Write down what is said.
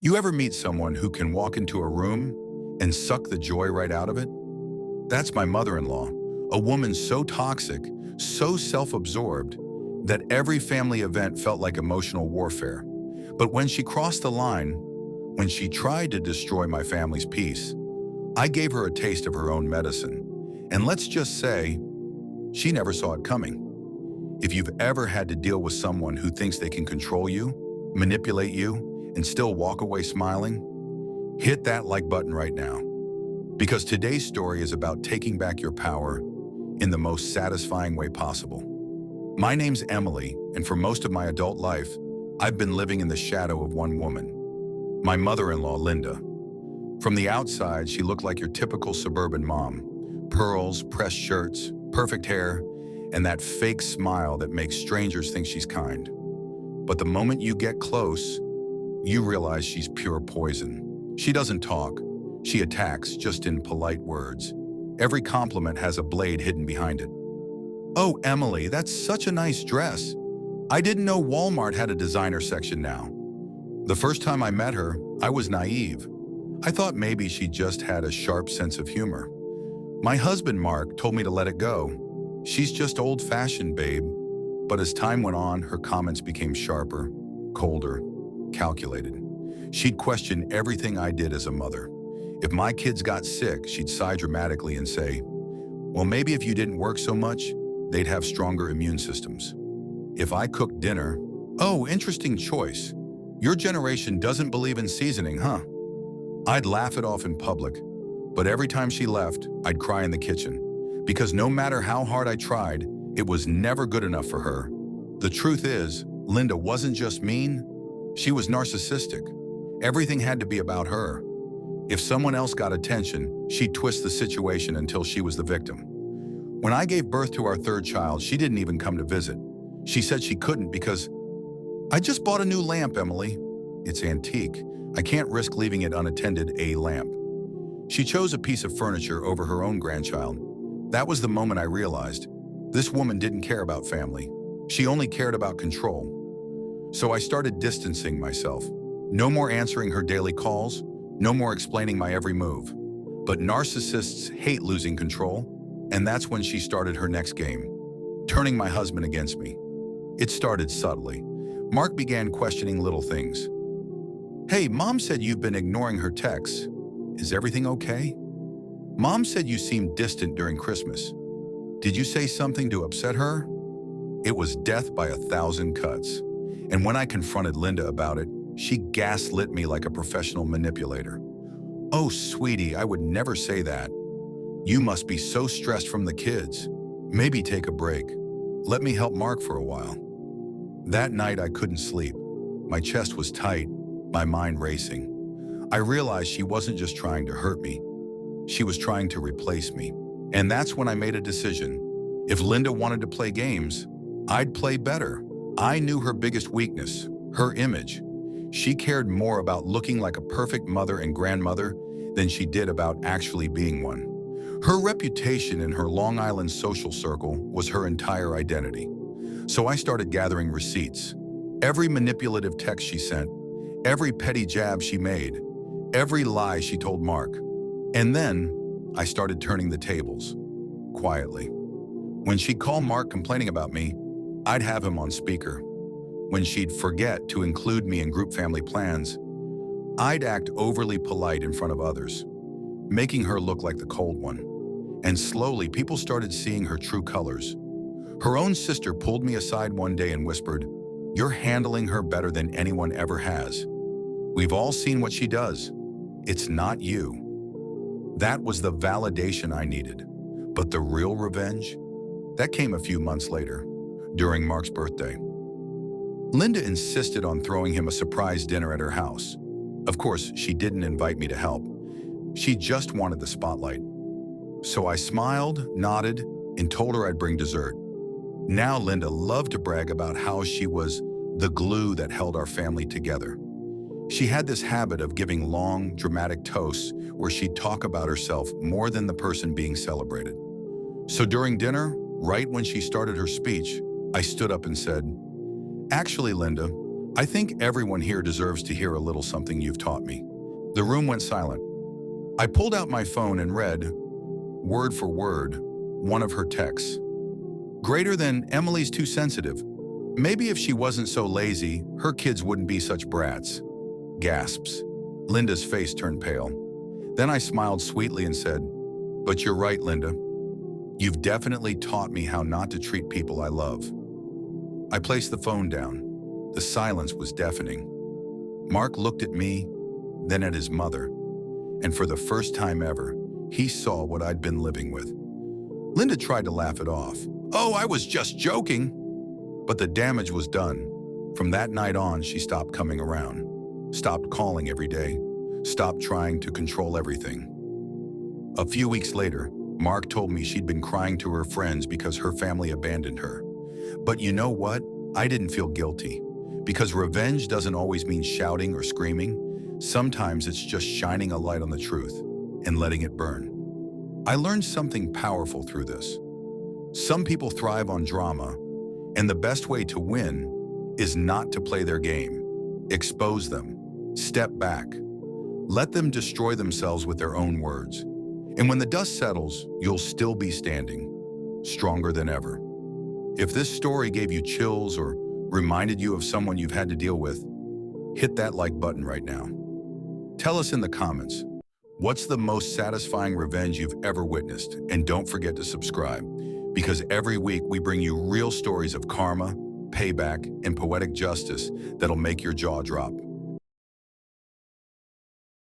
You ever meet someone who can walk into a room and suck the joy right out of it? That's my mother-in-law, a woman so toxic, so self-absorbed, that every family event felt like emotional warfare. But when she crossed the line, when she tried to destroy my family's peace, I gave her a taste of her own medicine. And let's just say, she never saw it coming. If you've ever had to deal with someone who thinks they can control you, manipulate you, and still walk away smiling, hit that like button right now. Because today's story is about taking back your power in the most satisfying way possible. My name's Emily, and for most of my adult life, I've been living in the shadow of one woman, my mother-in-law, Linda. From the outside, she looked like your typical suburban mom. Pearls, pressed shirts, perfect hair, and that fake smile that makes strangers think she's kind. But the moment you get close, you realize she's pure poison. She doesn't talk. She attacks just in polite words. Every compliment has a blade hidden behind it. "Oh, Emily, that's such a nice dress. I didn't know Walmart had a designer section now." The first time I met her, I was naive. I thought maybe she just had a sharp sense of humor. My husband, Mark, told me to let it go. She's just old-fashioned, babe. But as time went on, her comments became sharper, colder, calculated. She'd question everything I did as a mother. If my kids got sick, she'd sigh dramatically and say, "Well, maybe if you didn't work so much, they'd have stronger immune systems." If I cooked dinner, "Oh, interesting choice. Your generation doesn't believe in seasoning, huh?" I'd laugh it off in public, but every time she left, I'd cry in the kitchen. Because no matter how hard I tried, it was never good enough for her. The truth is, Linda wasn't just mean, she was narcissistic. Everything had to be about her. If someone else got attention, she'd twist the situation until she was the victim. When I gave birth to our third child, she didn't even come to visit. She said she couldn't because, "I just bought a new lamp, Emily. It's antique. I can't risk leaving it unattended, a lamp." She chose a piece of furniture over her own grandchild. That was the moment I realized, this woman didn't care about family. She only cared about control. So I started distancing myself. No more answering her daily calls, no more explaining my every move. But narcissists hate losing control, and that's when she started her next game, turning my husband against me. It started subtly. Mark began questioning little things. "Hey, Mom said you've been ignoring her texts. Is everything okay? Mom said you seemed distant during Christmas. Did you say something to upset her?" It was death by 1,000 cuts. And when I confronted Linda about it, she gaslit me like a professional manipulator. "Oh, sweetie, I would never say that. You must be so stressed from the kids. Maybe take a break. Let me help Mark for a while." That night, I couldn't sleep. My chest was tight, my mind racing. I realized she wasn't just trying to hurt me. She was trying to replace me. And that's when I made a decision. If Linda wanted to play games, I'd play better. I knew her biggest weakness, her image. She cared more about looking like a perfect mother and grandmother than she did about actually being one. Her reputation in her Long Island social circle was her entire identity. So I started gathering receipts. Every manipulative text she sent, every petty jab she made, every lie she told Mark. And then I started turning the tables, quietly. When she'd call Mark complaining about me, I'd have him on speaker. When she'd forget to include me in group family plans, I'd act overly polite in front of others, making her look like the cold one. And slowly, people started seeing her true colors. Her own sister pulled me aside one day and whispered, "You're handling her better than anyone ever has. We've all seen what she does. It's not you." That was the validation I needed. But the real revenge? That came a few months later, during Mark's birthday. Linda insisted on throwing him a surprise dinner at her house. Of course, she didn't invite me to help. She just wanted the spotlight. So I smiled, nodded, and told her I'd bring dessert. Now Linda loved to brag about how she was the glue that held our family together. She had this habit of giving long, dramatic toasts where she'd talk about herself more than the person being celebrated. So during dinner, right when she started her speech, I stood up and said, "Actually, Linda, I think everyone here deserves to hear a little something you've taught me. The room went silent. I pulled out my phone and read, word for word, one of her texts. Greater than Emily's too sensitive. Maybe if she wasn't so lazy, her kids wouldn't be such brats. Gasps. Linda's face turned pale. Then I smiled sweetly and said, but you're right, Linda. You've definitely taught me how not to treat people I love. I placed the phone down. The silence was deafening. Mark looked at me, then at his mother, and for the first time ever, he saw what I'd been living with. Linda tried to laugh it off. Oh, I was just joking. But the damage was done. From that night on, she stopped coming around, stopped calling every day, stopped trying to control everything. A few weeks later, Mark told me she'd been crying to her friends because her family abandoned her. But you know what? I didn't feel guilty. Because revenge doesn't always mean shouting or screaming. Sometimes it's just shining a light on the truth and letting it burn. I learned something powerful through this. Some people thrive on drama, and the best way to win is not to play their game. Expose them. Step back. Let them destroy themselves with their own words. And when the dust settles, you'll still be standing, stronger than ever. If this story gave you chills or reminded you of someone you've had to deal with, hit that like button right now. Tell us in the comments, what's the most satisfying revenge you've ever witnessed? And don't forget to subscribe, because every week we bring you real stories of karma, payback, and poetic justice that'll make your jaw drop.